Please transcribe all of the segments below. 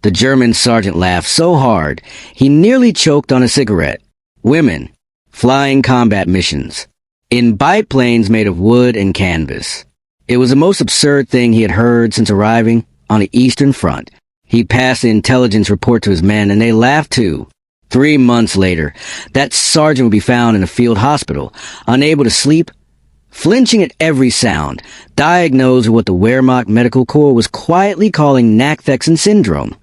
The German sergeant laughed so hard, he nearly choked on a cigarette. Women. Flying combat missions. In biplanes made of wood and canvas. It was the most absurd thing he had heard since arriving on the Eastern Front. He passed the intelligence report to his men, and they laughed too. 3 months later, that sergeant would be found in a field hospital, unable to sleep, flinching at every sound, diagnosed with what the Wehrmacht Medical Corps was quietly calling Nachthexen syndrome.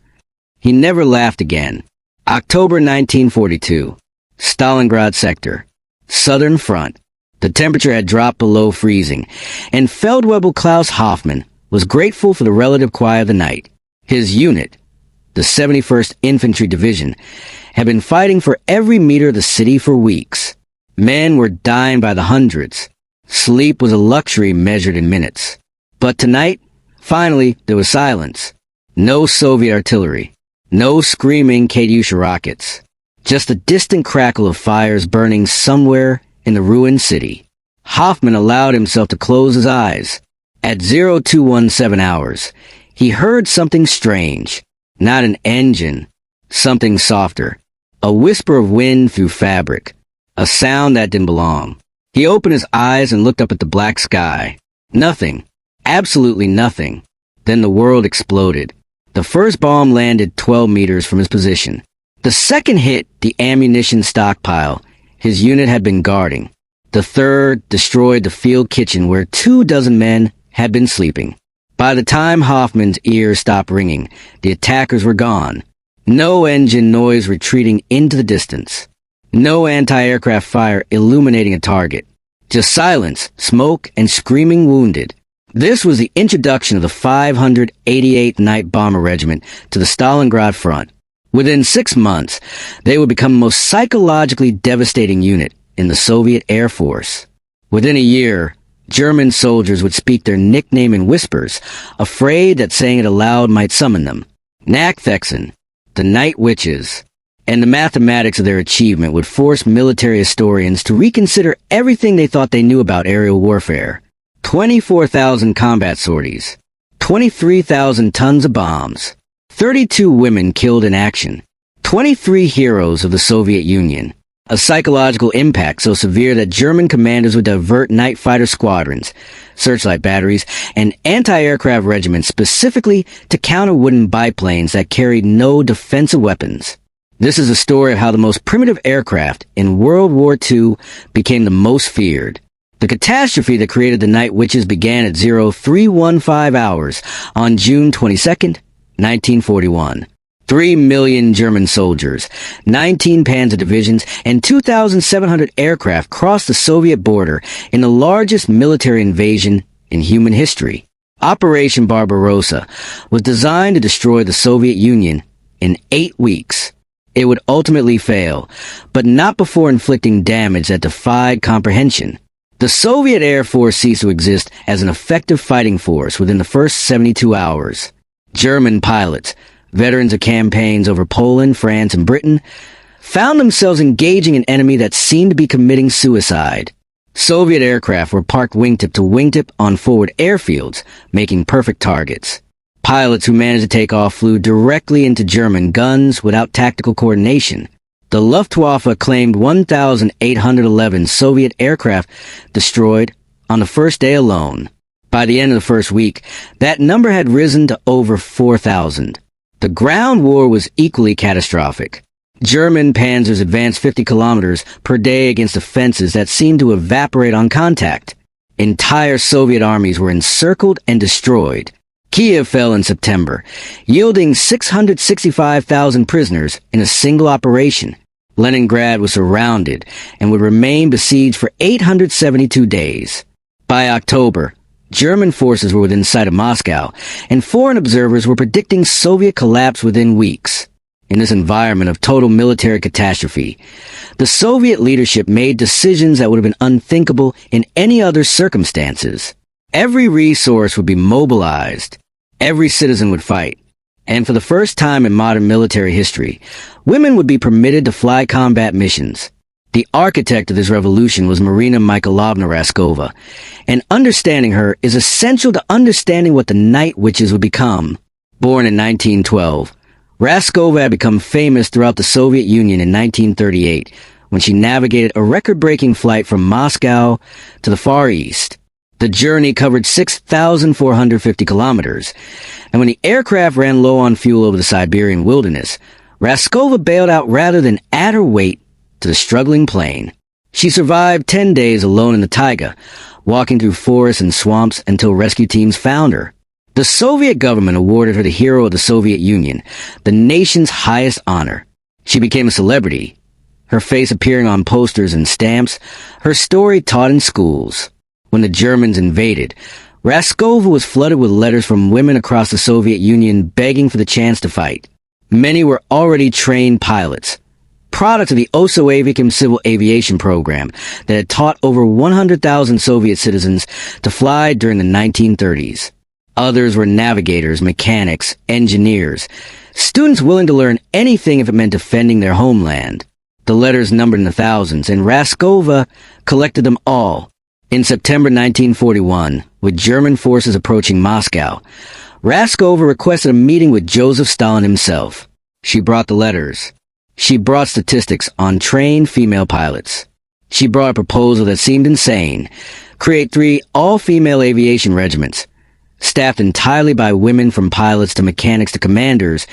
He never laughed again. October 1942. Stalingrad sector. Southern Front. The temperature had dropped below freezing, and Feldwebel Klaus Hoffmann was grateful for the relative quiet of the night. His unit, the 71st Infantry Division, had been fighting for every meter of the city for weeks. Men were dying by the hundreds. Sleep was a luxury measured in minutes. But tonight, finally, there was silence. No Soviet artillery. No screaming Katyusha rockets. Just the distant crackle of fires burning somewhere in the ruined city. Hoffmann allowed himself to close his eyes. At 0217 hours, he heard something strange. Not an engine. Something softer. A whisper of wind through fabric. A sound that didn't belong. He opened his eyes and looked up at the black sky. Nothing. Absolutely nothing. Then the world exploded. The first bomb landed 12 meters from his position. The second hit the ammunition stockpile his unit had been guarding. The third destroyed the field kitchen where 24 men had been sleeping. By the time Hoffmann's ears stopped ringing, the attackers were gone. No engine noise retreating into the distance. No anti-aircraft fire illuminating a target. Just silence, smoke, and screaming wounded. This was the introduction of the 588th Night Bomber Regiment to the Stalingrad front. Within 6 months, they would become the most psychologically devastating unit in the Soviet Air Force. Within a year, German soldiers would speak their nickname in whispers, afraid that saying it aloud might summon them. Nachthexen, the Night Witches, and the mathematics of their achievement would force military historians to reconsider everything they thought they knew about aerial warfare. 24,000 combat sorties, 23,000 tons of bombs, 32 women killed in action, 23 heroes of the Soviet Union. A psychological impact so severe that German commanders would divert night fighter squadrons, searchlight batteries, and anti-aircraft regiments specifically to counter wooden biplanes that carried no defensive weapons. This is a story of how the most primitive aircraft in World War II became the most feared. The catastrophe that created the Night Witches began at 0315 hours on June 22nd, 1941. 3 million German soldiers, 19 panzer divisions, and 2,700 aircraft crossed the Soviet border in the largest military invasion in human history. Operation Barbarossa was designed to destroy the Soviet Union in 8 weeks. It would ultimately fail, but not before inflicting damage that defied comprehension. The Soviet Air Force ceased to exist as an effective fighting force within the first 72 hours. German pilots, veterans of campaigns over Poland, France, and Britain, found themselves engaging an enemy that seemed to be committing suicide. Soviet aircraft were parked wingtip to wingtip on forward airfields, making perfect targets. Pilots who managed to take off flew directly into German guns without tactical coordination. The Luftwaffe claimed 1,811 Soviet aircraft destroyed on the first day alone. By the end of the first week, that number had risen to over 4,000. The ground war was equally catastrophic. German panzers advanced 50 kilometers per day against offenses that seemed to evaporate on contact. Entire Soviet armies were encircled and destroyed. Kiev fell in September, yielding 665,000 prisoners in a single operation. Leningrad was surrounded and would remain besieged for 872 days. By October, German forces were within sight of Moscow, and foreign observers were predicting Soviet collapse within weeks. In this environment of total military catastrophe, the Soviet leadership made decisions that would have been unthinkable in any other circumstances. Every resource would be mobilized. Every citizen would fight. And for the first time in modern military history, women would be permitted to fly combat missions. The architect of this revolution was Marina Mikhailovna Raskova, and understanding her is essential to understanding what the Night Witches would become. Born in 1912, Raskova had become famous throughout the Soviet Union in 1938 when she navigated a record-breaking flight from Moscow to the Far East. The journey covered 6,450 kilometers, and when the aircraft ran low on fuel over the Siberian wilderness, Raskova bailed out rather than add her weight to the struggling plane. She survived 10 days alone in the taiga, walking through forests and swamps until rescue teams found her. The Soviet government awarded her the Hero of the Soviet Union, the nation's highest honor. She became a celebrity, her face appearing on posters and stamps, her story taught in schools. When the Germans invaded, Raskova was flooded with letters from women across the Soviet Union begging for the chance to fight. Many were already trained pilots, products of the Oso Civil Aviation Program that had taught over 100,000 Soviet citizens to fly during the 1930s. Others were navigators, mechanics, engineers, students willing to learn anything if it meant defending their homeland. The letters numbered in the thousands, and Raskova collected them all. In September 1941, with German forces approaching Moscow, Raskova requested a meeting with Joseph Stalin himself. She brought the letters. She brought statistics on trained female pilots. She brought a proposal that seemed insane: create 3 all-female aviation regiments, staffed entirely by women from pilots to mechanics to commanders,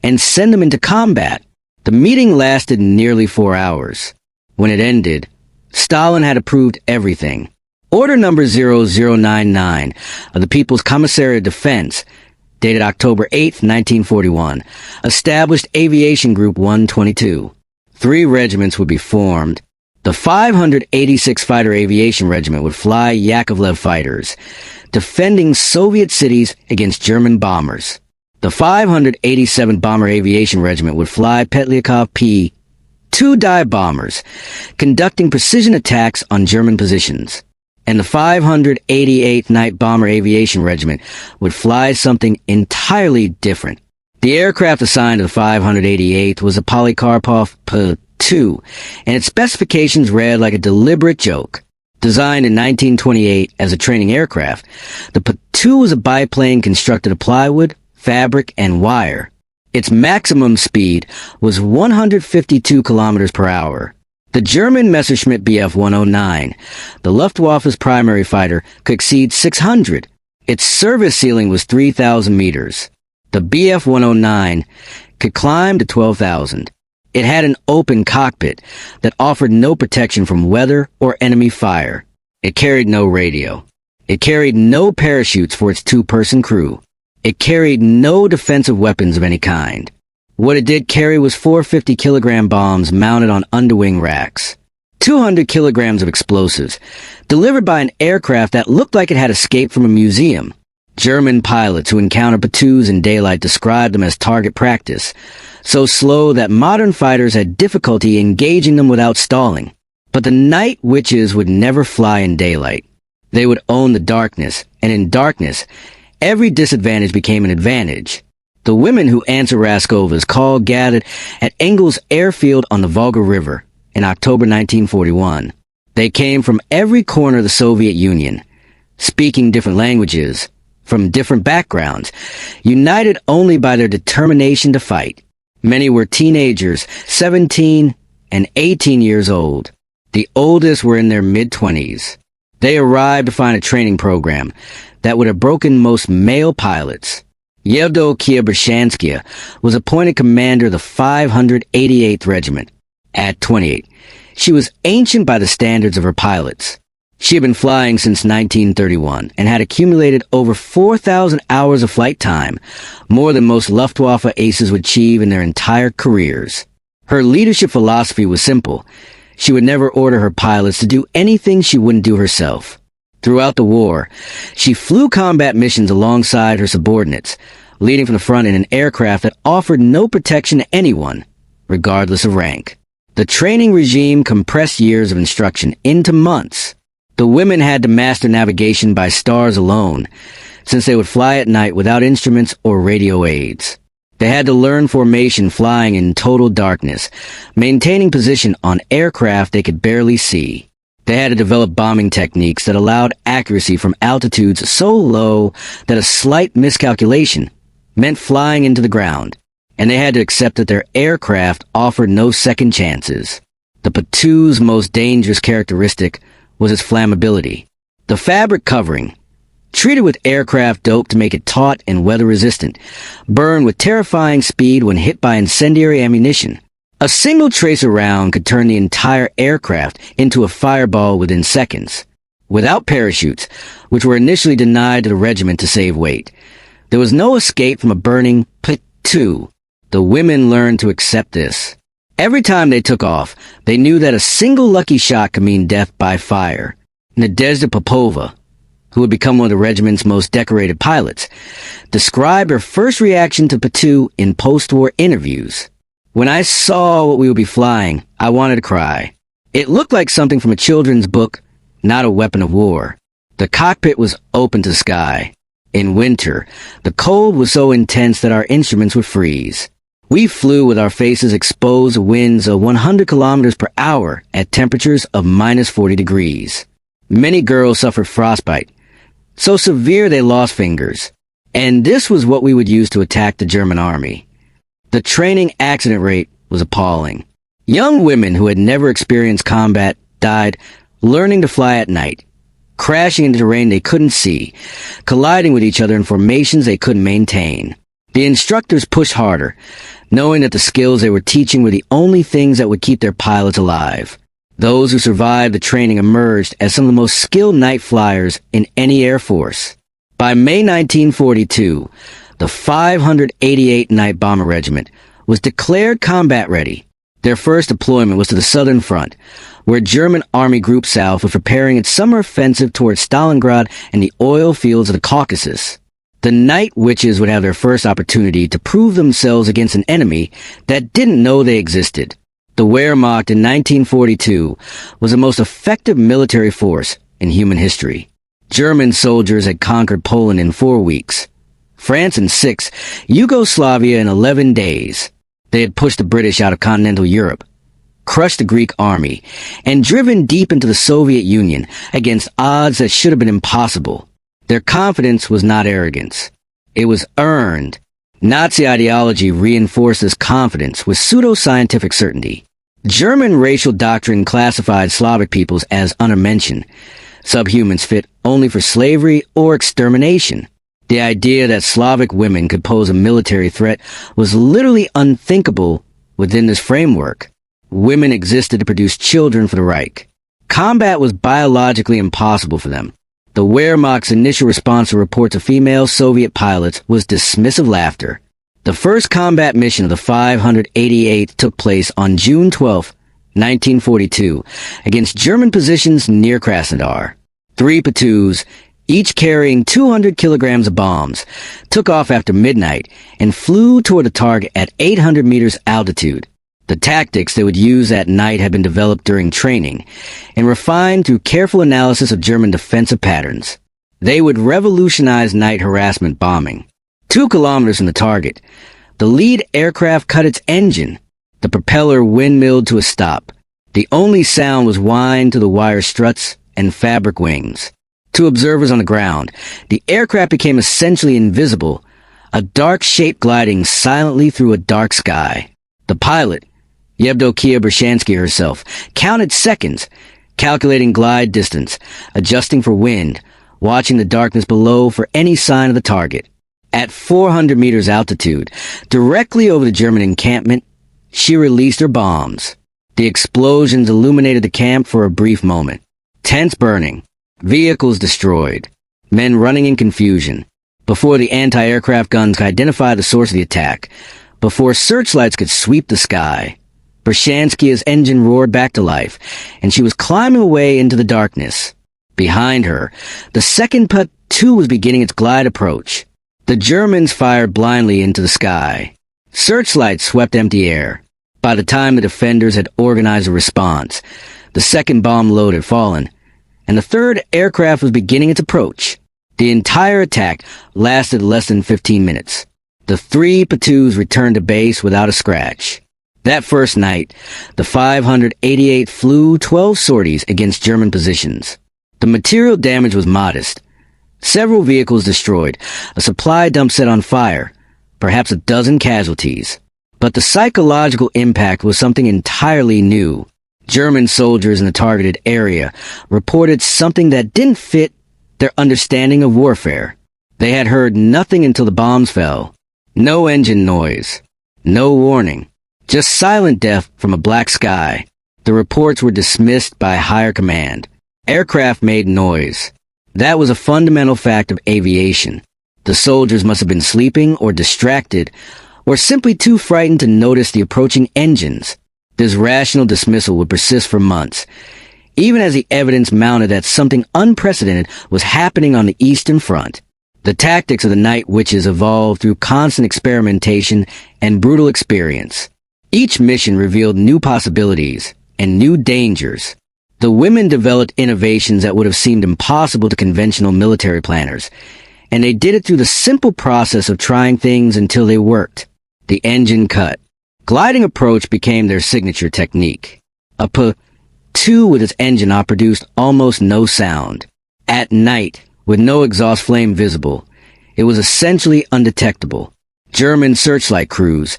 and send them into combat. The meeting lasted nearly 4 hours. When it ended, Stalin had approved everything. Order number 0099 of the People's Commissary of Defense, dated October 8, 1941, established Aviation Group 122. 3 regiments would be formed. The 586 Fighter Aviation Regiment would fly Yakovlev fighters, defending Soviet cities against German bombers. The 587 Bomber Aviation Regiment would fly Petlyakov P, 2 dive bombers, conducting precision attacks on German positions. And the 588th Night Bomber Aviation Regiment would fly something entirely different. The aircraft assigned to the 588th was a Polikarpov P-2, and its specifications read like a deliberate joke. Designed in 1928 as a training aircraft, the P-2 was a biplane constructed of plywood, fabric, and wire. Its maximum speed was 152 kilometers per hour. The German Messerschmitt Bf-109, the Luftwaffe's primary fighter, could exceed 600. Its service ceiling was 3,000 meters. The Bf-109 could climb to 12,000. It had an open cockpit that offered no protection from weather or enemy fire. It carried no radio. It carried no parachutes for its 2-person crew. It carried no defensive weapons of any kind. What it did carry was 4 50-kilogram bombs mounted on underwing racks, 200 kilograms of explosives, delivered by an aircraft that looked like it had escaped from a museum. German pilots who encountered P-2s in daylight described them as target practice, so slow that modern fighters had difficulty engaging them without stalling. But the night witches would never fly in daylight. They would own the darkness, and in darkness, every disadvantage became an advantage. The women who answered Raskova's call gathered at Engels Airfield on the Volga River in October 1941. They came from every corner of the Soviet Union, speaking different languages, from different backgrounds, united only by their determination to fight. Many were teenagers, 17 and 18 years old. The oldest were in their mid-20s. They arrived to find a training program that would have broken most male pilots. Yevdokia Brzezinskaya was appointed commander of the 588th Regiment. At 28, she was ancient by the standards of her pilots. She had been flying since 1931 and had accumulated over 4,000 hours of flight time, more than most Luftwaffe aces would achieve in their entire careers. Her leadership philosophy was simple. She would never order her pilots to do anything she wouldn't do herself. Throughout the war, she flew combat missions alongside her subordinates, leading from the front in an aircraft that offered no protection to anyone, regardless of rank. The training regime compressed years of instruction into months. The women had to master navigation by stars alone, since they would fly at night without instruments or radio aids. They had to learn formation flying in total darkness, maintaining position on aircraft they could barely see. They had to develop bombing techniques that allowed accuracy from altitudes so low that a slight miscalculation meant flying into the ground. and they had to accept that their aircraft offered no second chances. The P-2's most dangerous characteristic was its flammability. The fabric covering, treated with aircraft dope to make it taut and weather-resistant, burned with terrifying speed when hit by incendiary ammunition. A single tracer round could turn the entire aircraft into a fireball within seconds. Without parachutes, which were initially denied to the regiment to save weight, there was no escape from a burning P-2. The women learned to accept this. Every time they took off, they knew that a single lucky shot could mean death by fire. Nadezhda Popova, who would become one of the regiment's most decorated pilots, described her first reaction to P-2 in post-war interviews. "When I saw what we would be flying, I wanted to cry. It looked like something from a children's book, not a weapon of war. The cockpit was open to the sky. In winter, the cold was so intense that our instruments would freeze. We flew with our faces exposed to winds of 100 kilometers per hour at temperatures of minus 40 degrees. Many girls suffered frostbite, so severe they lost fingers. And this was what we would use to attack the German army. The training accident rate was appalling. Young women who had never experienced combat died learning to fly at night, crashing into terrain they couldn't see, colliding with each other in formations they couldn't maintain. The instructors pushed harder, knowing that the skills they were teaching were the only things that would keep their pilots alive. Those who survived the training emerged as some of the most skilled night flyers in any air force. By May 1942, the 588th Night Bomber Regiment was declared combat ready. Their first deployment was to the Southern Front, where German Army Group South was preparing its summer offensive towards Stalingrad and the oil fields of the Caucasus. The Night Witches would have their first opportunity to prove themselves against an enemy that didn't know they existed. The Wehrmacht in 1942 was the most effective military force in human history. German soldiers had conquered Poland in 4 weeks, France in 6, Yugoslavia in 11 days. They had pushed the British out of continental Europe, crushed the Greek army, and driven deep into the Soviet Union against odds that should have been impossible. Their confidence was not arrogance. It was earned. Nazi ideology reinforced this confidence with pseudo-scientific certainty. German racial doctrine classified Slavic peoples as unmentioned, subhumans fit only for slavery or extermination. The idea that Slavic women could pose a military threat was literally unthinkable within this framework. Women existed to produce children for the Reich. Combat was biologically impossible for them. The Wehrmacht's initial response to reports of female Soviet pilots was dismissive laughter. The first combat mission of the 588th took place on June 12, 1942, against German positions near Krasnodar. 3 P-2s, each carrying 200 kilograms of bombs, took off after midnight and flew toward a target at 800 meters altitude. The tactics they would use at night had been developed during training and refined through careful analysis of German defensive patterns. They would revolutionize night harassment bombing. 2 kilometers from the target, the lead aircraft cut its engine. The propeller windmilled to a stop. The only sound was whine to the wire struts and fabric wings. To observers on the ground, the aircraft became essentially invisible, a dark shape gliding silently through a dark sky. The pilot, Yevdokia Brzezinski herself, counted seconds, calculating glide distance, adjusting for wind, watching the darkness below for any sign of the target. At 400 meters altitude, directly over the German encampment, she released her bombs. The explosions illuminated the camp for a brief moment. Tents burning, vehicles destroyed, men running in confusion. Before the anti-aircraft guns could identify the source of the attack, before searchlights could sweep the sky, Brzezinski's engine roared back to life, and she was climbing away into the darkness. Behind her, the second P-2 was beginning its glide approach. The Germans fired blindly into the sky. Searchlights swept empty air. By the time the defenders had organized a response, the second bomb load had fallen, and the third aircraft was beginning its approach. The entire attack lasted less than 15 minutes. The 3 P-2s returned to base without a scratch. That first night, the 588th flew 12 sorties against German positions. The material damage was modest. Several vehicles destroyed, a supply dump set on fire, perhaps a dozen casualties. But the psychological impact was something entirely new. German soldiers in the targeted area reported something that didn't fit their understanding of warfare. They had heard nothing until the bombs fell. No engine noise. No warning. Just silent death from a black sky. The reports were dismissed by higher command. Aircraft made noise. That was a fundamental fact of aviation. The soldiers must have been sleeping or distracted, or simply too frightened to notice the approaching engines. This rational dismissal would persist for months, even as the evidence mounted that something unprecedented was happening on the Eastern Front. The tactics of the night witches evolved through constant experimentation and brutal experience. Each mission revealed new possibilities and new dangers. The women developed innovations that would have seemed impossible to conventional military planners, and they did it through the simple process of trying things until they worked. The engine cut. Gliding approach became their signature technique. A P-2 with its engine op produced almost no sound. At night, with no exhaust flame visible, it was essentially undetectable. German searchlight crews,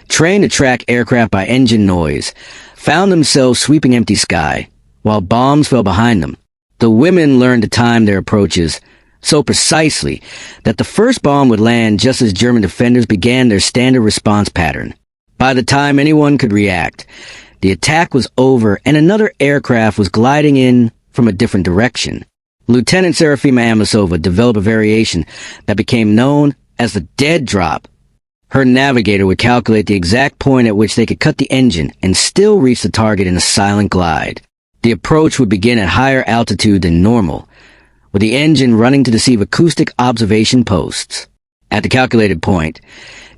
trained to track aircraft by engine noise, found themselves sweeping empty sky, while bombs fell behind them. The women learned to time their approaches so precisely that the first bomb would land just as German defenders began their standard response pattern. By the time anyone could react, the attack was over and another aircraft was gliding in from a different direction. Lieutenant Serafima Amasova developed a variation that became known as the dead drop. Her navigator would calculate the exact point at which they could cut the engine and still reach the target in a silent glide. The approach would begin at higher altitude than normal, with the engine running to deceive acoustic observation posts. At the calculated point,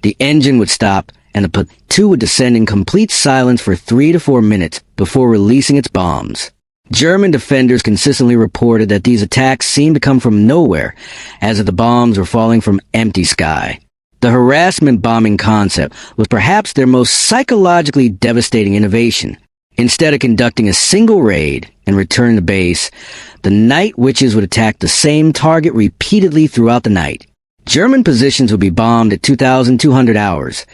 the engine would stop and the P-2 would descend in complete silence for 3 to 4 minutes before releasing its bombs. German defenders consistently reported that these attacks seemed to come from nowhere, as if the bombs were falling from empty sky. The harassment bombing concept was perhaps their most psychologically devastating innovation. Instead of conducting a single raid and returning to base, the night witches would attack the same target repeatedly throughout the night. German positions would be bombed at 2,200 hours,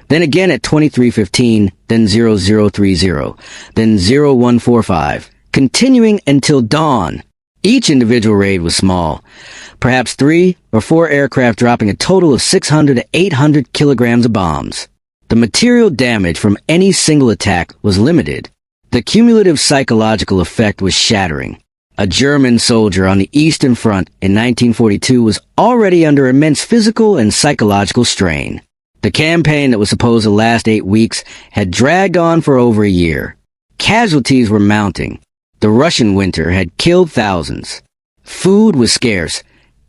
then again at 2315, then 0030, then 0145, continuing until dawn. Each individual raid was small, perhaps 3 or 4 aircraft dropping a total of 600 to 800 kilograms of bombs. The material damage from any single attack was limited. The cumulative psychological effect was shattering. A German soldier on the Eastern Front in 1942 was already under immense physical and psychological strain. The campaign that was supposed to last 8 weeks had dragged on for over a year. Casualties were mounting. The Russian winter had killed thousands. Food was scarce.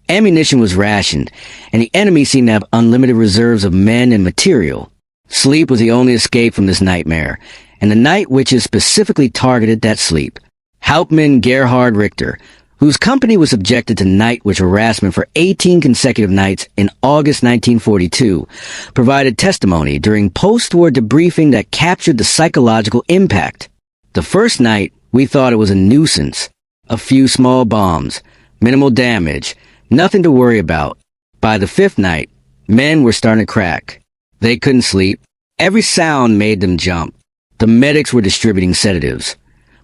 Ammunition was rationed, and the enemy seemed to have unlimited reserves of men and material. Sleep was the only escape from this nightmare, and the night witches specifically targeted that sleep. Hauptmann Gerhard Richter, whose company was subjected to night witch harassment for 18 consecutive nights in August 1942, provided testimony during post-war debriefing that captured the psychological impact. The first night, we thought it was a nuisance. A few small bombs, minimal damage, nothing to worry about. By the 5th night, men were starting to crack. They couldn't sleep. Every sound made them jump. The medics were distributing sedatives.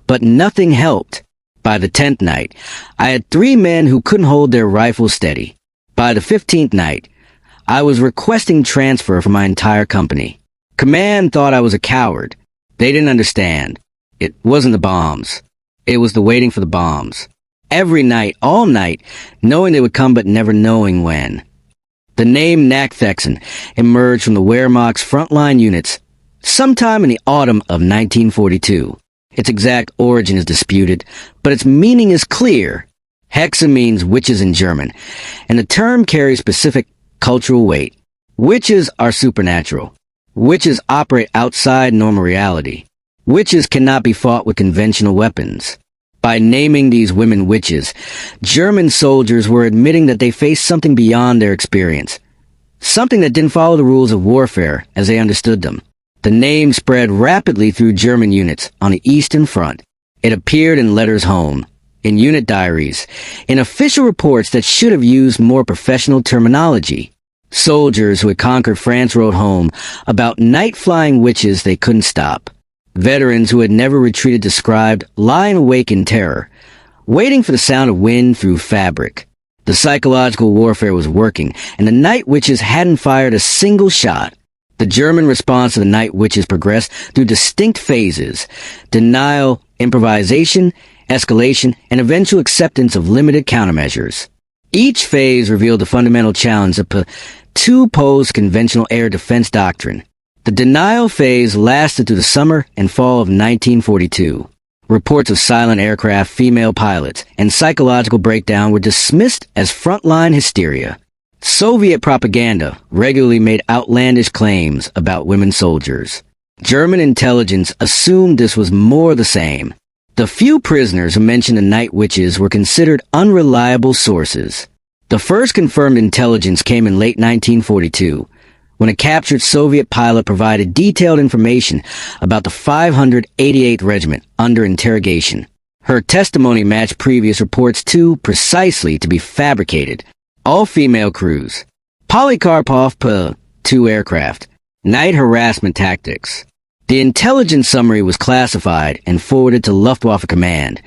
But nothing helped. By the 10th night, I had 3 men who couldn't hold their rifles steady. By the 15th night, I was requesting transfer from my entire company. Command thought I was a coward. They didn't understand. It wasn't the bombs. It was the waiting for the bombs. Every night, all night, knowing they would come but never knowing when. The name Nachthexen emerged from the Wehrmacht's frontline units sometime in the autumn of 1942. Its exact origin is disputed, but its meaning is clear. Hexe means witches in German, and the term carries specific cultural weight. Witches are supernatural. Witches operate outside normal reality. Witches cannot be fought with conventional weapons. By naming these women witches, German soldiers were admitting that they faced something beyond their experience, something that didn't follow the rules of warfare as they understood them. The name spread rapidly through German units on the Eastern Front. It appeared in letters home, in unit diaries, in official reports that should have used more professional terminology. Soldiers who had conquered France wrote home about night-flying witches they couldn't stop. Veterans who had never retreated described lying awake in terror, waiting for the sound of wind through fabric. The psychological warfare was working, and the night witches hadn't fired a single shot. The German response to the night witches progressed through distinct phases: denial, improvisation, escalation, and eventual acceptance of limited countermeasures. Each phase revealed the fundamental challenge of two posed conventional air defense doctrine. The denial phase lasted through the summer and fall of 1942. Reports of silent aircraft, female pilots, and psychological breakdown were dismissed as frontline hysteria. Soviet propaganda regularly made outlandish claims about women soldiers. German intelligence assumed this was more the same. The few prisoners who mentioned the night witches were considered unreliable sources. The first confirmed intelligence came in late 1942, when a captured Soviet pilot provided detailed information about the 588th Regiment under interrogation. Her testimony matched previous reports too precisely to be fabricated. All female crews. Polikarpov P-2 aircraft. Night harassment tactics. The intelligence summary was classified and forwarded to Luftwaffe Command,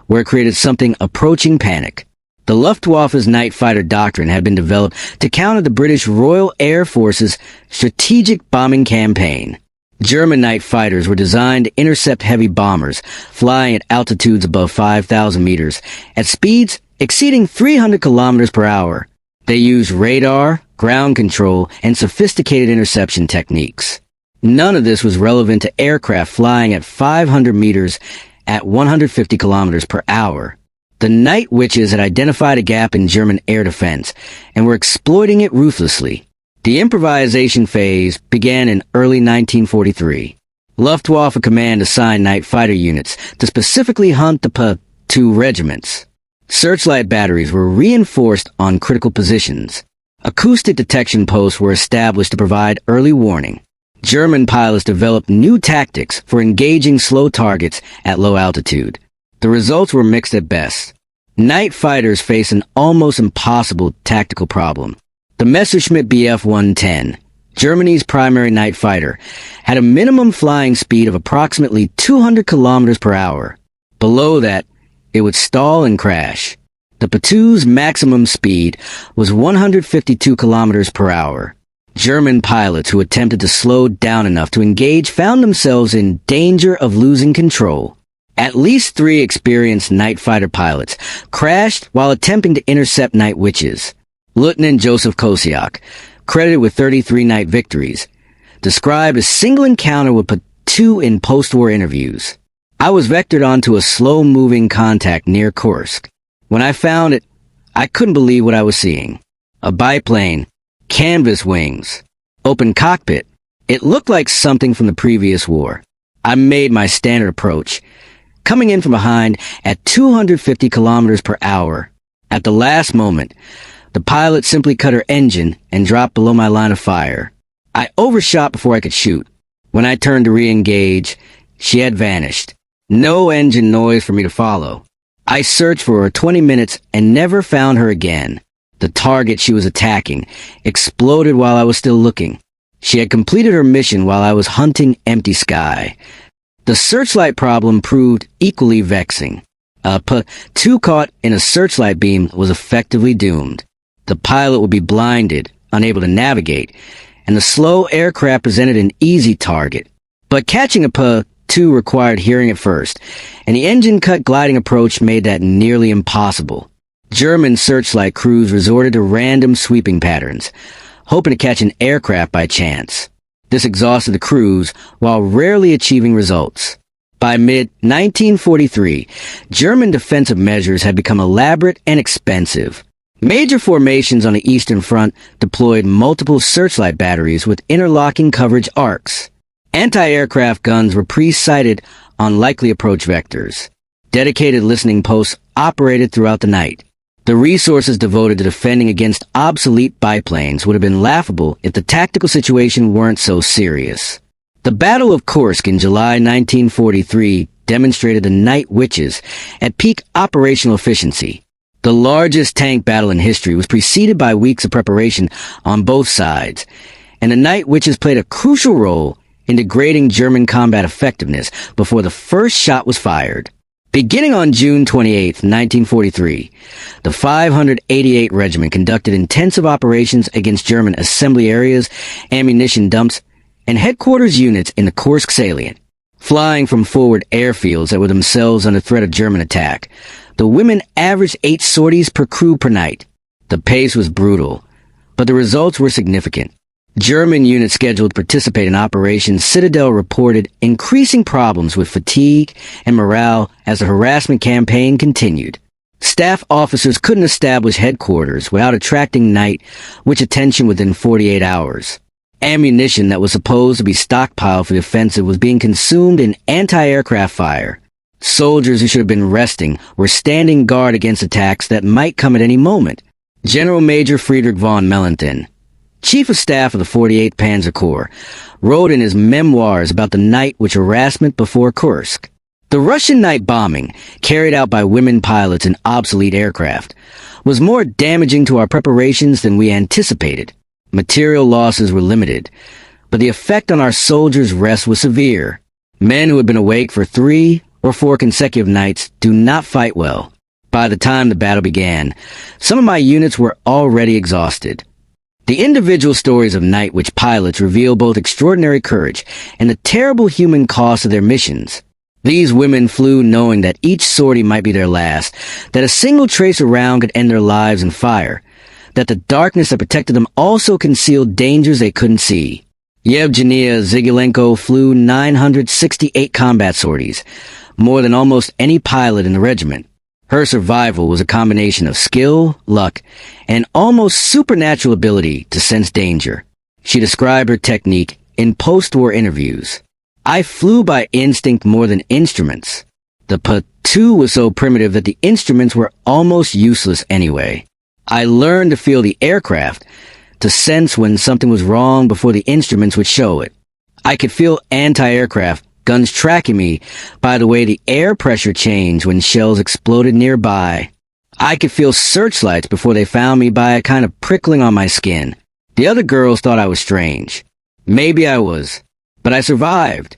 where it created something approaching panic. The Luftwaffe's night fighter doctrine had been developed to counter the British Royal Air Force's strategic bombing campaign. German night fighters were designed to intercept heavy bombers, flying at altitudes above 5,000 meters, at speeds exceeding 300 kilometers per hour. They used radar, ground control, and sophisticated interception techniques. None of this was relevant to aircraft flying at 500 meters at 150 kilometers per hour. The night witches had identified a gap in German air defense and were exploiting it ruthlessly. The improvisation phase began in early 1943. Luftwaffe Command assigned night fighter units to specifically hunt the P-2 regiments. Searchlight batteries were reinforced on critical positions. Acoustic detection posts were established to provide early warning. German pilots developed new tactics for engaging slow targets at low altitude. The results were mixed at best. Night fighters faced an almost impossible tactical problem. The Messerschmitt Bf-110, Germany's primary night fighter, had a minimum flying speed of approximately 200 kilometers per hour. Below that, it would stall and crash. The P-2's maximum speed was 152 kilometers per hour. German pilots who attempted to slow down enough to engage found themselves in danger of losing control. At least 3 experienced night fighter pilots crashed while attempting to intercept night witches. Lieutenant Joseph Kosiak, credited with 33 night victories, described a single encounter with P-2 in post-war interviews. I was vectored onto a slow-moving contact near Kursk. When I found it, I couldn't believe what I was seeing. A biplane, canvas wings, open cockpit. It looked like something from the previous war. I made my standard approach, coming in from behind at 250 kilometers per hour. At the last moment, the pilot simply cut her engine and dropped below my line of fire. I overshot before I could shoot. When I turned to re-engage, she had vanished. No engine noise for me to follow. I searched for her 20 minutes and never found her again. The target she was attacking exploded while I was still looking. She had completed her mission while I was hunting empty sky. The searchlight problem proved equally vexing. A P-2 caught in a searchlight beam was effectively doomed. The pilot would be blinded, unable to navigate, and the slow aircraft presented an easy target. But catching a P-2 required hearing at first, and the engine-cut gliding approach made that nearly impossible. German searchlight crews resorted to random sweeping patterns, hoping to catch an aircraft by chance. This exhausted the crews while rarely achieving results. By mid-1943, German defensive measures had become elaborate and expensive. Major formations on the Eastern Front deployed multiple searchlight batteries with interlocking coverage arcs. Anti-aircraft guns were pre-sighted on likely approach vectors. Dedicated listening posts operated throughout the night. The resources devoted to defending against obsolete biplanes would have been laughable if the tactical situation weren't so serious. The Battle of Kursk in July 1943 demonstrated the night witches at peak operational efficiency. The largest tank battle in history was preceded by weeks of preparation on both sides, and the night witches played a crucial role in degrading German combat effectiveness before the first shot was fired. Beginning on June 28, 1943, the 588th Regiment conducted intensive operations against German assembly areas, ammunition dumps, and headquarters units in the Kursk salient. Flying from forward airfields that were themselves under threat of German attack, the women averaged 8 sorties per crew per night. The pace was brutal, but the results were significant. German units scheduled to participate in Operation Citadel reported increasing problems with fatigue and morale as the harassment campaign continued. Staff officers couldn't establish headquarters without attracting night witch attention within 48 hours. Ammunition that was supposed to be stockpiled for the offensive was being consumed in anti-aircraft fire. Soldiers who should have been resting were standing guard against attacks that might come at any moment. General Major Friedrich von Mellenthin, Chief of Staff of the 48th Panzer Corps, wrote in his memoirs about the night witch harassment before Kursk. The Russian night bombing, carried out by women pilots in obsolete aircraft, was more damaging to our preparations than we anticipated. Material losses were limited, but the effect on our soldiers' rest was severe. Men who had been awake for 3 or 4 consecutive nights do not fight well. By the time the battle began, some of my units were already exhausted. The individual stories of night witch pilots reveal both extraordinary courage and the terrible human cost of their missions. These women flew knowing that each sortie might be their last, that a single trace around could end their lives in fire, that the darkness that protected them also concealed dangers they couldn't see. Yevgenia Zygilenko flew 968 combat sorties, more than almost any pilot in the regiment. Her survival was a combination of skill, luck, and almost supernatural ability to sense danger. She described her technique in post-war interviews. I flew by instinct more than instruments. The P-2 was so primitive that the instruments were almost useless anyway. I learned to feel the aircraft, to sense when something was wrong before the instruments would show it. I could feel anti-aircraft guns tracking me by the way the air pressure changed when shells exploded nearby. I could feel searchlights before they found me by a kind of prickling on my skin. The other girls thought I was strange. Maybe I was, but I survived.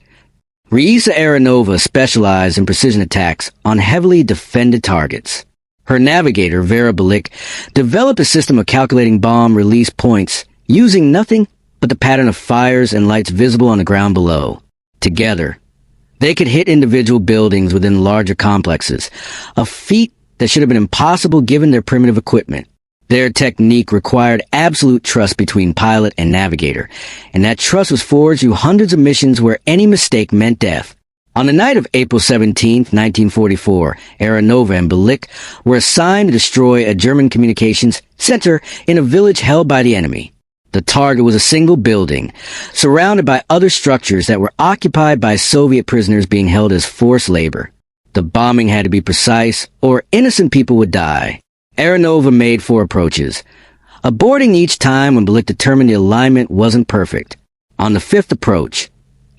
Raisa Aronova specialized in precision attacks on heavily defended targets. Her navigator, Vera Balik, developed a system of calculating bomb release points using nothing but the pattern of fires and lights visible on the ground below. Together, they could hit individual buildings within larger complexes, a feat that should have been impossible given their primitive equipment. Their technique required absolute trust between pilot and navigator, and that trust was forged through hundreds of missions where any mistake meant death. On the night of April 17, 1944, Aronova and Balik were assigned to destroy a German communications center in a village held by the enemy. The target was a single building, surrounded by other structures that were occupied by Soviet prisoners being held as forced labor. The bombing had to be precise, or innocent people would die. Aronova made 4 approaches, aborting each time when Balik determined the alignment wasn't perfect. On the 5th approach,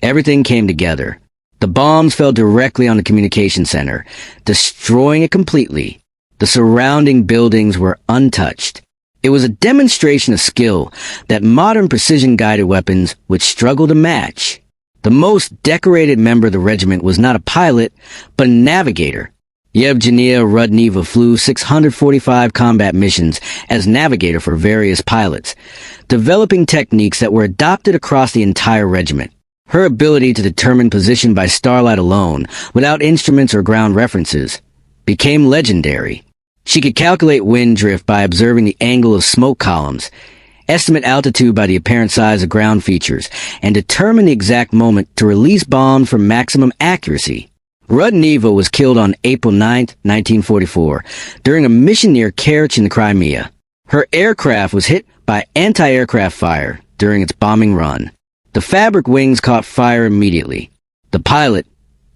everything came together. The bombs fell directly on the communication center, destroying it completely. The surrounding buildings were untouched. It was a demonstration of skill that modern precision-guided weapons would struggle to match. The most decorated member of the regiment was not a pilot, but a navigator. Yevgenia Rudneva flew 645 combat missions as navigator for various pilots, developing techniques that were adopted across the entire regiment. Her ability to determine position by starlight alone, without instruments or ground references, became legendary. She could calculate wind drift by observing the angle of smoke columns, estimate altitude by the apparent size of ground features, and determine the exact moment to release bombs for maximum accuracy. Rudneva was killed on April 9, 1944, during a mission near Kerch in the Crimea. Her aircraft was hit by anti-aircraft fire during its bombing run. The fabric wings caught fire immediately. The pilot,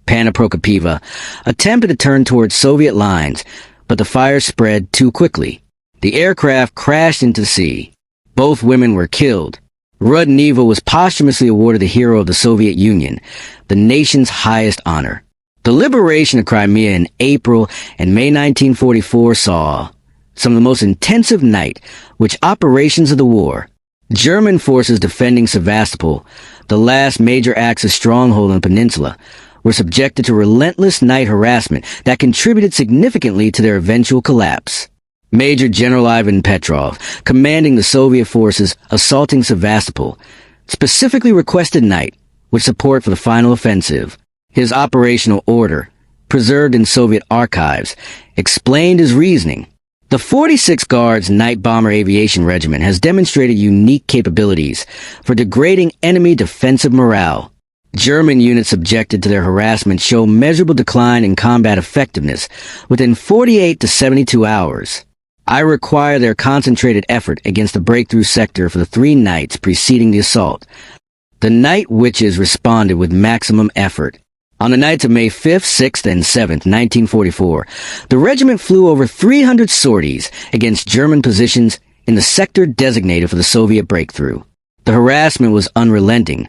Panna Prokopieva, attempted to turn towards Soviet lines, but the fire spread too quickly. The aircraft crashed into the sea. Both women were killed. Rudneva was posthumously awarded the Hero of the Soviet Union, the nation's highest honor. The liberation of Crimea in April and May 1944 saw some of the most intensive night-witch operations of the war. German forces defending Sevastopol, the last major Axis stronghold on the peninsula, were subjected to relentless night harassment that contributed significantly to their eventual collapse. Major General Ivan Petrov, commanding the Soviet forces assaulting Sevastopol, specifically requested night-witch support for the final offensive. His operational order, preserved in Soviet archives, explained his reasoning. The 46th Guards Night Bomber Aviation Regiment has demonstrated unique capabilities for degrading enemy defensive morale. German units subjected to their harassment show measurable decline in combat effectiveness within 48 to 72 hours. I require their concentrated effort against the breakthrough sector for the 3 nights preceding the assault. The Night Witches responded with maximum effort. On the nights of May 5th, 6th, and 7th, 1944, the regiment flew over 300 sorties against German positions in the sector designated for the Soviet breakthrough. The harassment was unrelenting,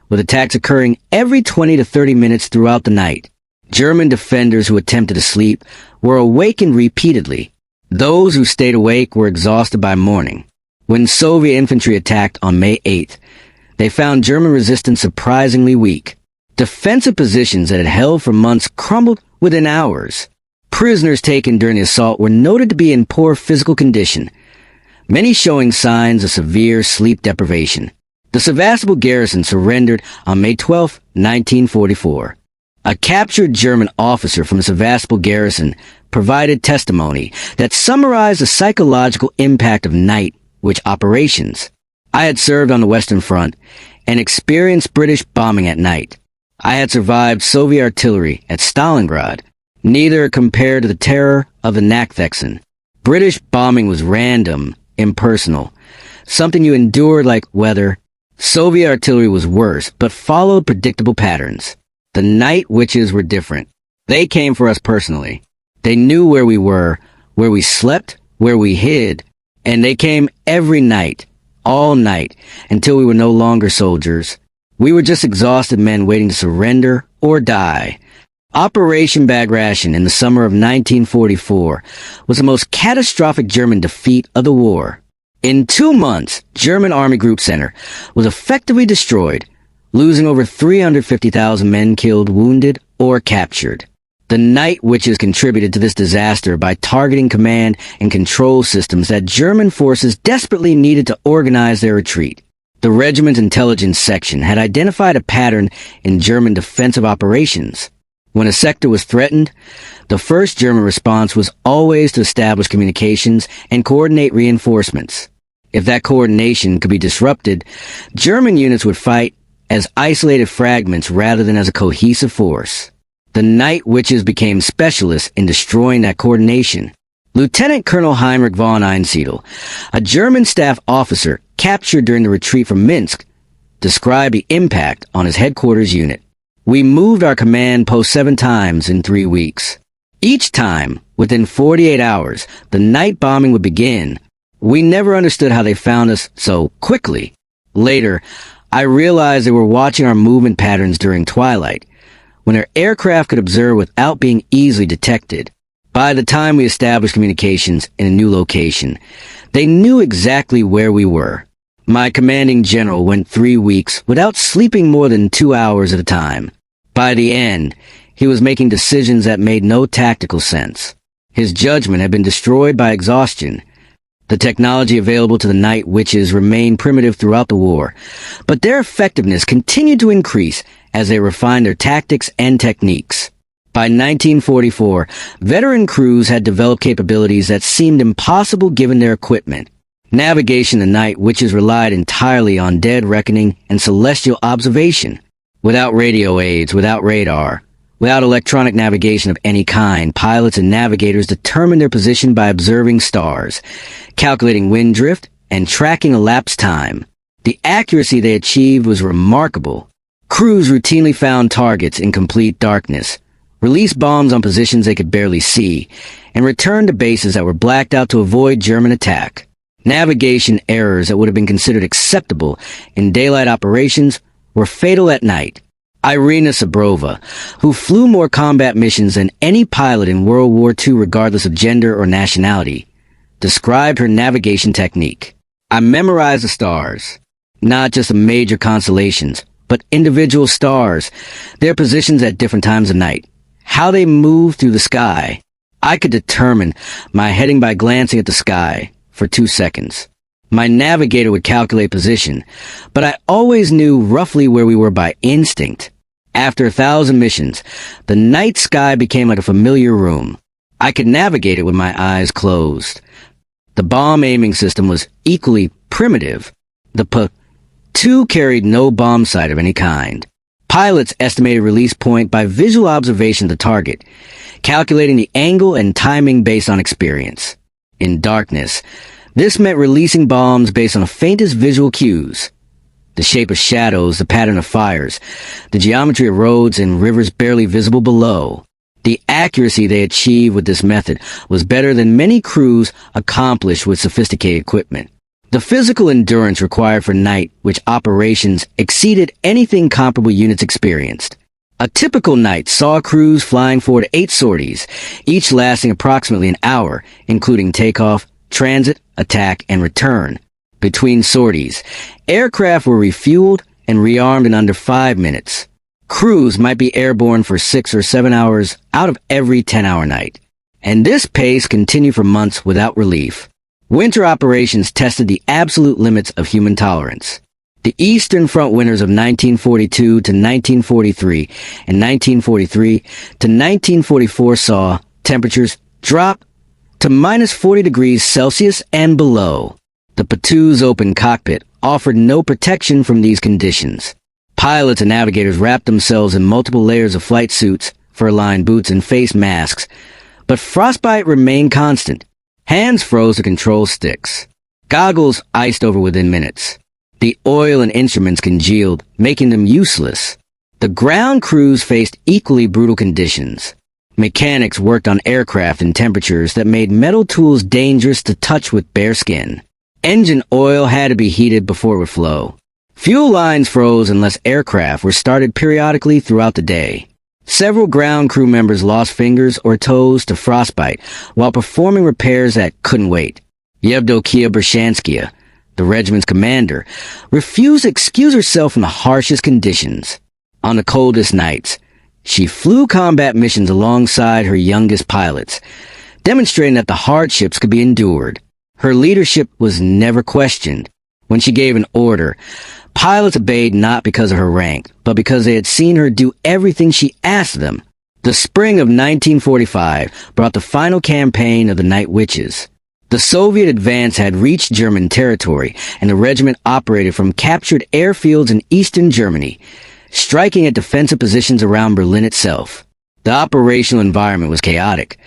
with attacks occurring every 20 to 30 minutes throughout the night. German defenders who attempted to sleep were awakened repeatedly. Those who stayed awake were exhausted by morning. When Soviet infantry attacked on May 8th, they found German resistance surprisingly weak. Defensive positions that had held for months crumbled within hours. Prisoners taken during the assault were noted to be in poor physical condition, many showing signs of severe sleep deprivation. The Sevastopol garrison surrendered on May 12, 1944. A captured German officer from the Sevastopol garrison provided testimony that summarized the psychological impact of night-witch operations. I had served on the Western Front and experienced British bombing at night. I had survived Soviet artillery at Stalingrad. Neither compared to the terror of the Nachthexen. British bombing was random, impersonal, something you endured like weather. Soviet artillery was worse, but followed predictable patterns. The Night Witches were different. They came for us personally. They knew where we were, where we slept, where we hid, and they came every night, all night, until we were no longer soldiers. We were just exhausted men waiting to surrender or die. Operation Bag Ration in the summer of 1944 was the most catastrophic German defeat of the war. In 2 months, German Army Group Center was effectively destroyed, losing over 350,000 men killed, wounded, or captured. The Night Witches contributed to this disaster by targeting command and control systems that German forces desperately needed to organize their retreat. The regiment's intelligence section had identified a pattern in German defensive operations. When a sector was threatened, the first German response was always to establish communications and coordinate reinforcements. If that coordination could be disrupted, German units would fight as isolated fragments rather than as a cohesive force. The Night Witches became specialists in destroying that coordination. Lieutenant Colonel Heinrich von Einsiedel, a German staff officer captured during the retreat from Minsk, described the impact on his headquarters unit. We moved our command post 7 times in 3 weeks. Each time, within 48 hours, the night bombing would begin. We never understood how they found us so quickly. Later, I realized they were watching our movement patterns during twilight, when our aircraft could observe without being easily detected. By the time we established communications in a new location, they knew exactly where we were. My commanding general went 3 weeks without sleeping more than 2 hours at a time. By the end, he was making decisions that made no tactical sense. His judgment had been destroyed by exhaustion. The technology available to the Night Witches remained primitive throughout the war, but their effectiveness continued to increase as they refined their tactics and techniques. By 1944, veteran crews had developed capabilities that seemed impossible given their equipment. Navigation in the Night Witches relied entirely on dead reckoning and celestial observation. Without radio aids, without radar, without electronic navigation of any kind, pilots and navigators determined their position by observing stars, calculating wind drift, and tracking elapsed time. The accuracy they achieved was remarkable. Crews routinely found targets in complete darkness, released bombs on positions they could barely see, and returned to bases that were blacked out to avoid German attack. Navigation errors that would have been considered acceptable in daylight operations were fatal at night. Irina Sabrova, who flew more combat missions than any pilot in World War II regardless of gender or nationality, described her navigation technique. I memorized the stars, not just the major constellations, but individual stars, their positions at different times of night, how they move through the sky. I could determine my heading by glancing at the sky for 2 seconds. My navigator would calculate position, but I always knew roughly where we were by instinct. After 1,000 missions, the night sky became like a familiar room. I could navigate it with my eyes closed. The bomb aiming system was equally primitive. The P-2 carried no bomb sight of any kind. Pilots estimated release point by visual observation of the target, calculating the angle and timing based on experience. In darkness, this meant releasing bombs based on the faintest visual cues. The shape of shadows, the pattern of fires, the geometry of roads and rivers barely visible below. The accuracy they achieved with this method was better than many crews accomplished with sophisticated equipment. The physical endurance required for night-witch operations exceeded anything comparable units experienced. A typical night saw crews flying 4 to 8 sorties, each lasting approximately an hour, including takeoff, transit, attack, and return. Between sorties, aircraft were refueled and rearmed in under 5 minutes. Crews might be airborne for 6 or 7 hours out of every 10-hour night. And this pace continued for months without relief. Winter operations tested the absolute limits of human tolerance. The Eastern Front winters of 1942 to 1943 and 1943 to 1944 saw temperatures drop to minus 40 degrees Celsius and below. The P-2's open cockpit offered no protection from these conditions. Pilots and navigators wrapped themselves in multiple layers of flight suits, fur-lined boots, and face masks. But frostbite remained constant. Hands froze to control sticks. Goggles iced over within minutes. The oil and instruments congealed, making them useless. The ground crews faced equally brutal conditions. Mechanics worked on aircraft in temperatures that made metal tools dangerous to touch with bare skin. Engine oil had to be heated before it would flow. Fuel lines froze unless aircraft were started periodically throughout the day. Several ground crew members lost fingers or toes to frostbite while performing repairs that couldn't wait. Yevdokia Bershanskia, the regiment's commander, refused to excuse herself from the harshest conditions. On the coldest nights, she flew combat missions alongside her youngest pilots, demonstrating that the hardships could be endured. Her leadership was never questioned. When she gave an order, pilots obeyed not because of her rank, but because they had seen her do everything she asked them. The spring of 1945 brought the final campaign of the Night Witches. The Soviet advance had reached German territory, and the regiment operated from captured airfields in eastern Germany, striking at defensive positions around Berlin itself. The operational environment was chaotic,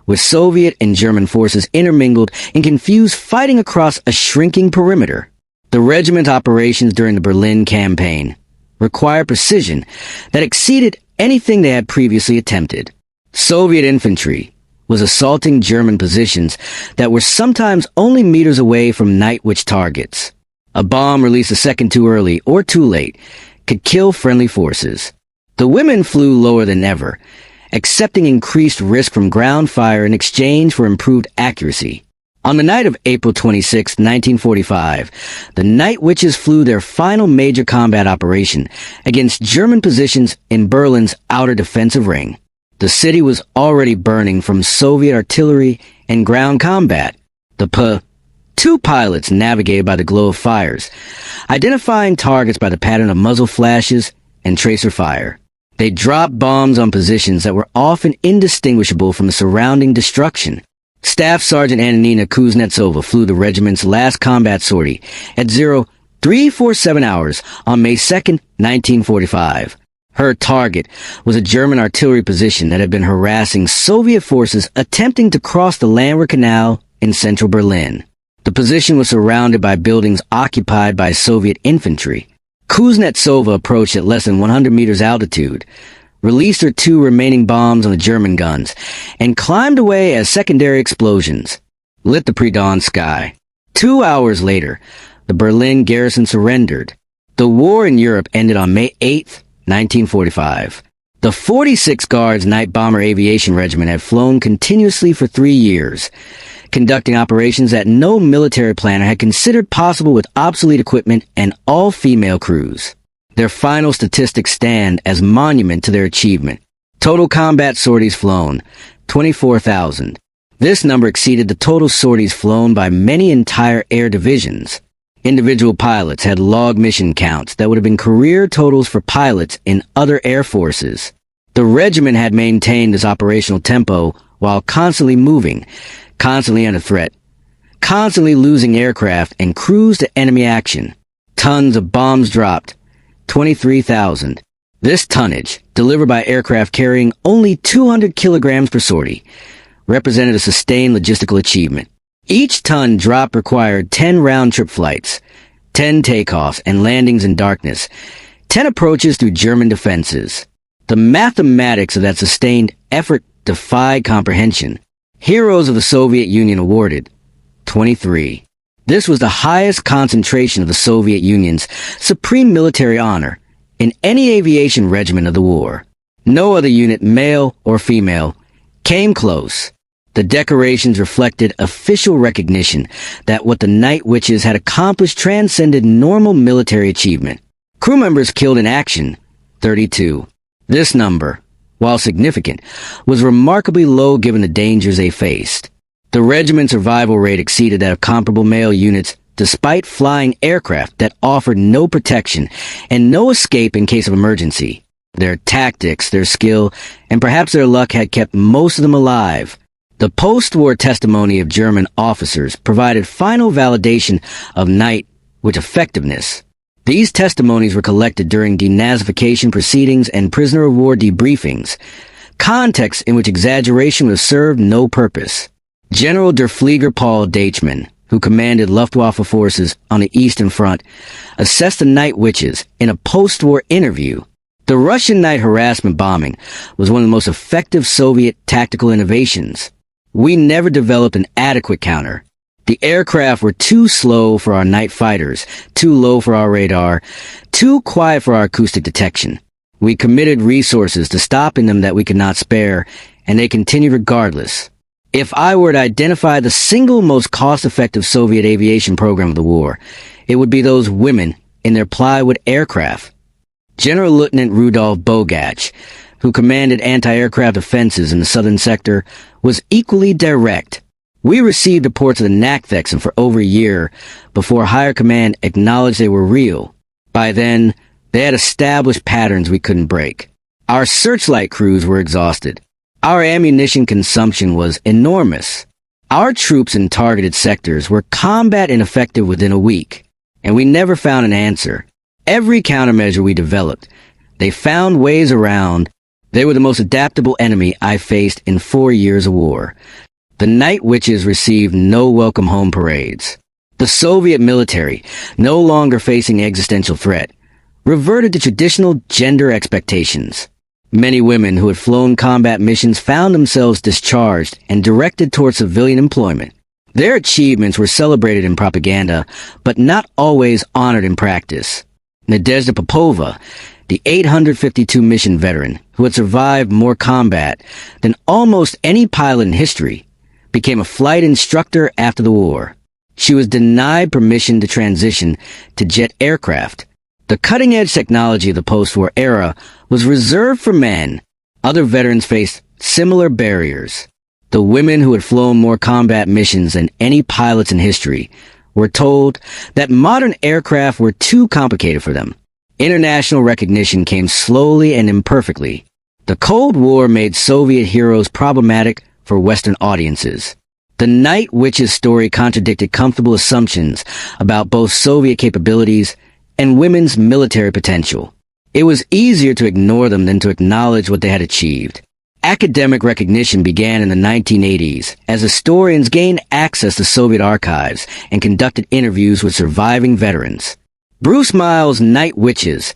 with Soviet and German forces intermingled and confused, fighting across a shrinking perimeter. The regiment operations during the Berlin campaign required precision that exceeded anything they had previously attempted. Soviet infantry was assaulting German positions that were sometimes only meters away from night witch targets. A bomb released a second too early or too late could kill friendly forces. The women flew lower than ever, accepting increased risk from ground fire in exchange for improved accuracy. On the night of April 26, 1945, the Night Witches flew their final major combat operation against German positions in Berlin's outer defensive ring. The city was already burning from Soviet artillery and ground combat. The P-2 pilots navigated by the glow of fires, identifying targets by the pattern of muzzle flashes and tracer fire. They dropped bombs on positions that were often indistinguishable from the surrounding destruction. Staff Sergeant Antonina Kuznetsova flew the regiment's last combat sortie at 0347 hours on May 2, 1945. Her target was a German artillery position that had been harassing Soviet forces attempting to cross the Landwehr Canal in central Berlin. The position was surrounded by buildings occupied by Soviet infantry. Kuznetsova approached at less than 100 meters altitude, released her 2 remaining bombs on the German guns, and climbed away as secondary explosions lit the pre-dawn sky. 2 hours later, the Berlin garrison surrendered. The war in Europe ended on May 8, 1945. The 46th Guards Night Bomber Aviation Regiment had flown continuously for 3 years, conducting operations that no military planner had considered possible with obsolete equipment and all-female crews. Their final statistics stand as monument to their achievement. Total combat sorties flown, 24,000. This number exceeded the total sorties flown by many entire air divisions. Individual pilots had log mission counts that would have been career totals for pilots in other air forces. The regiment had maintained this operational tempo while constantly moving, constantly under threat, constantly losing aircraft and crews to enemy action. Tons of bombs dropped, 23,000. This tonnage, delivered by aircraft carrying only 200 kilograms per sortie, represented a sustained logistical achievement. Each ton drop required 10 round-trip flights, 10 takeoffs and landings in darkness, 10 approaches through German defenses. The mathematics of that sustained effort defied comprehension. Heroes of the Soviet Union awarded, 23. This was the highest concentration of the Soviet Union's supreme military honor in any aviation regiment of the war. No other unit, male or female, came close. The decorations reflected official recognition that what the Night Witches had accomplished transcended normal military achievement. Crew members killed in action, 32. This number, while significant, was remarkably low given the dangers they faced. The regiment's survival rate exceeded that of comparable male units despite flying aircraft that offered no protection and no escape in case of emergency. Their tactics, their skill, and perhaps their luck had kept most of them alive. The post-war testimony of German officers provided final validation of Night Witch effectiveness. These testimonies were collected during denazification proceedings and prisoner of war debriefings, contexts in which exaggeration would have served no purpose. General Der Flieger Paul Deichmann, who commanded Luftwaffe forces on the Eastern Front, assessed the Night Witches in a post-war interview. The Russian night harassment bombing was one of the most effective Soviet tactical innovations. We never developed an adequate counter. The aircraft were too slow for our night fighters, too low for our radar, too quiet for our acoustic detection. We committed resources to stopping them that we could not spare, and they continued regardless. If I were to identify the single most cost-effective Soviet aviation program of the war, it would be those women in their plywood aircraft. General Lieutenant Rudolf Bogach, who commanded anti-aircraft offenses in the southern sector, was equally direct. We received reports of the Nachthexen for over a year before higher command acknowledged they were real. By then, they had established patterns we couldn't break. Our searchlight crews were exhausted. Our ammunition consumption was enormous. Our troops in targeted sectors were combat ineffective within a week, and we never found an answer. Every countermeasure we developed, they found ways around. They were the most adaptable enemy I faced in 4 years of war. The Night Witches received no welcome home parades. The Soviet military, no longer facing existential threat, reverted to traditional gender expectations. Many women who had flown combat missions found themselves discharged and directed toward civilian employment. Their achievements were celebrated in propaganda, but not always honored in practice. Nadezhda Popova, the 852 mission veteran who had survived more combat than almost any pilot in history, became a flight instructor after the war. She was denied permission to transition to jet aircraft. The cutting-edge technology of the post-war era was reserved for men. Other veterans faced similar barriers. The women who had flown more combat missions than any pilots in history were told that modern aircraft were too complicated for them. International recognition came slowly and imperfectly. The Cold War made Soviet heroes problematic for Western audiences. The Night Witches story contradicted comfortable assumptions about both Soviet capabilities and women's military potential. It was easier to ignore them than to acknowledge what they had achieved. Academic recognition began in the 1980s as historians gained access to Soviet archives and conducted interviews with surviving veterans. Bruce Miles' Night Witches,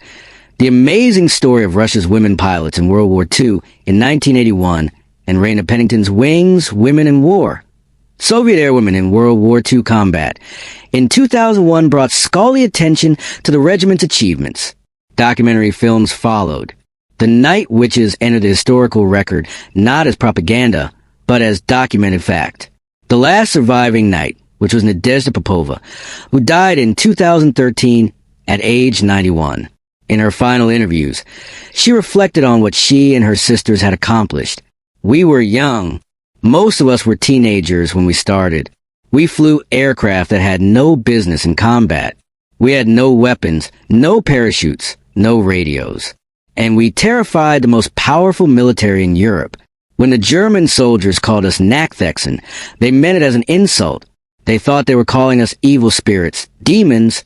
the amazing story of Russia's women pilots in World War II in 1981, and Raina Pennington's Wings, Women in War, Soviet airwomen in World War II combat, in 2001 brought scholarly attention to the regiment's achievements. Documentary films followed. The Night Witches entered the historical record not as propaganda, but as documented fact. The last surviving knight, which was Nadezhda Popova, who died in 2013 at age 91. In her final interviews, she reflected on what she and her sisters had accomplished. We were young. Most of us were teenagers when we started. We flew aircraft that had no business in combat. We had no weapons, no parachutes, no radios. And we terrified the most powerful military in Europe. When the German soldiers called us Nachthexen, they meant it as an insult. They thought they were calling us evil spirits, demons,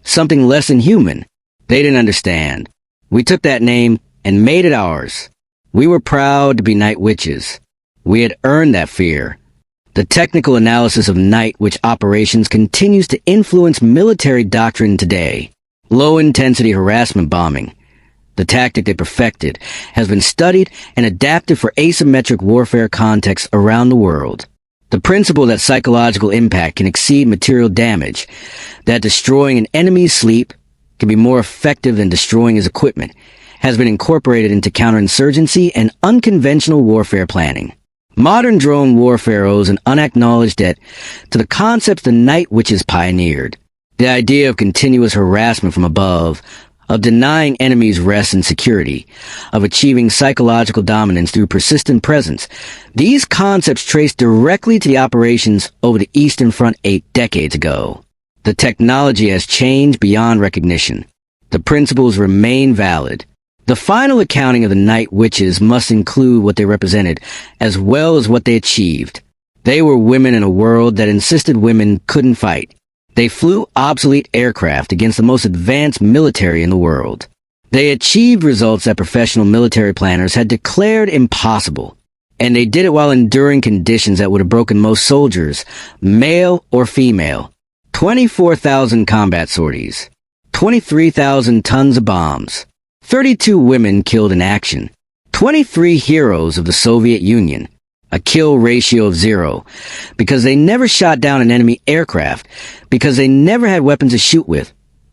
something less than human. They didn't understand. We took that name and made it ours. We were proud to be night witches. We had earned that fear. The technical analysis of night witch operations continues to influence military doctrine today. Low-intensity harassment bombing, the tactic they perfected, has been studied and adapted for asymmetric warfare contexts around the world. The principle that psychological impact can exceed material damage, that destroying an enemy's sleep can be more effective than destroying his equipment, has been incorporated into counterinsurgency and unconventional warfare planning. Modern drone warfare owes an unacknowledged debt to the concepts the night witches pioneered. The idea of continuous harassment from above, of denying enemies rest and security, of achieving psychological dominance through persistent presence. These concepts trace directly to the operations over the Eastern Front 8 decades ago. The technology has changed beyond recognition. The principles remain valid. The final accounting of the night witches must include what they represented, as well as what they achieved. They were women in a world that insisted women couldn't fight. They flew obsolete aircraft against the most advanced military in the world. They achieved results that professional military planners had declared impossible. And they did it while enduring conditions that would have broken most soldiers, male or female. 24,000 combat sorties. 23,000 tons of bombs. 32 women killed in action. 23 heroes of the Soviet Union. A kill ratio of 0, because they never shot down an enemy aircraft, because they never had weapons to shoot with,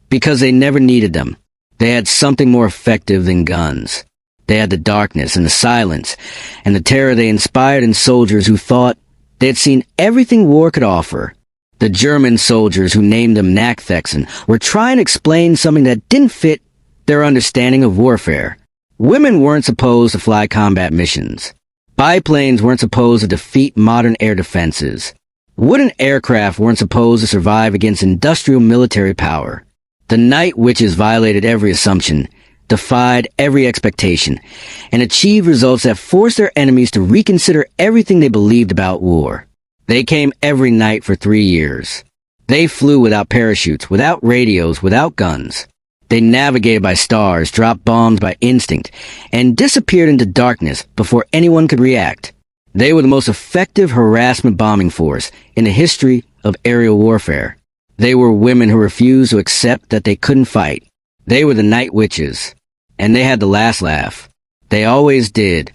because they never needed them. They had something more effective than guns. They had the darkness and the silence, and the terror they inspired in soldiers who thought they had seen everything war could offer. The German soldiers who named them Nachthexen were trying to explain something that didn't fit their understanding of warfare. Women weren't supposed to fly combat missions. Biplanes weren't supposed to defeat modern air defenses. Wooden aircraft weren't supposed to survive against industrial military power. The night witches violated every assumption, defied every expectation, and achieved results that forced their enemies to reconsider everything they believed about war. They came every night for 3 years. They flew without parachutes, without radios, without guns. They navigated by stars, dropped bombs by instinct, and disappeared into darkness before anyone could react. They were the most effective harassment bombing force in the history of aerial warfare. They were women who refused to accept that they couldn't fight. They were the night witches. And they had the last laugh. They always did.